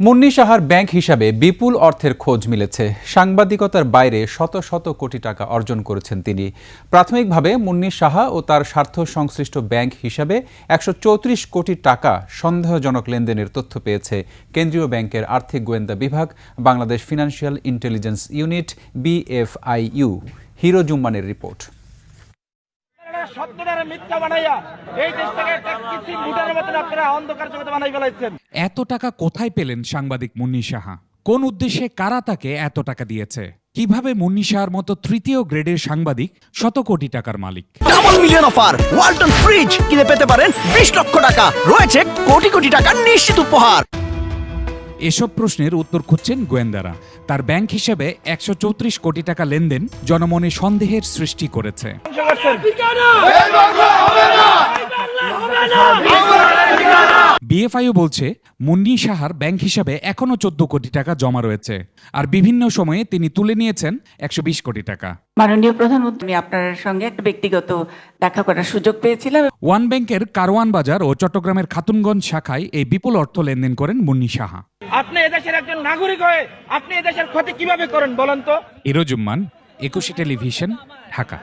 মুন্নী সাহার ব্যাংক হিসাবে বিপুল অর্থের খোঁজ মিলেছে। সাংবাদিকতার বাইরে শত শত কোটি টাকা অর্জন করেছেন তিনি। প্রাথমিকভাবে মুন্নী সাহা ও তার স্বার্থ সংশ্লিষ্ট ব্যাংক হিসাবে ১৩৪ কোটি টাকা সন্দেহজনক লেনদেনের তথ্য পেয়েছে কেন্দ্রীয় ব্যাংকের আর্থিক গোয়েন্দা বিভাগ, Bangladesh financial intelligence unit BFIU। Hero জুম্মানের রিপোর্ট। এত টাকা কোথায় পেলেন সাংবাদিক মুন্নী সাহা? কোন উদ্দেশ্যে কারা তাকে এত টাকা দিয়েছে? কিভাবে মুন্নী সাহার মতো তৃতীয় গ্রেডের সাংবাদিক শত কোটি টাকার মালিক? Double million offer Walton fridge কিনে পেতে পারেন 20 লক্ষ টাকা, রয়েছে কোটি কোটি টাকার নিশ্চিত উপহার। এসব প্রশ্নের উত্তর খুঁজছেন গোয়েন্দারা। তার ব্যাংক হিসেবে ১৩৪ কোটি টাকা লেনদেন জনমনে সন্দেহের সৃষ্টি করেছে। BFIU বলছে, মুন্নী সাহার ব্যাংক হিসাবে এখনো 14 কোটি টাকা জমা রয়েছে, আর বিভিন্ন সময়ে তিনি তুলে নিয়েছেন 120 কোটি টাকা। মাননীয় প্রধানমন্ত্রী, আপনার সঙ্গে একটা ব্যক্তিগত দেখা করার সুযোগ পেয়েছিলাম। ওয়ান ব্যাংকের কারওয়ান বাজার ও চট্টগ্রামের খাতুনগঞ্জ শাখায় এই বিপুল অর্থ লেনদেন করেন মুন্নী সাহা। আপনি এদেশের একজন নাগরিক হয়ে আপনি এদেশের ক্ষতি কিভাবে করেন বলেন তো? Hero Jumman, 21 television, Dhaka.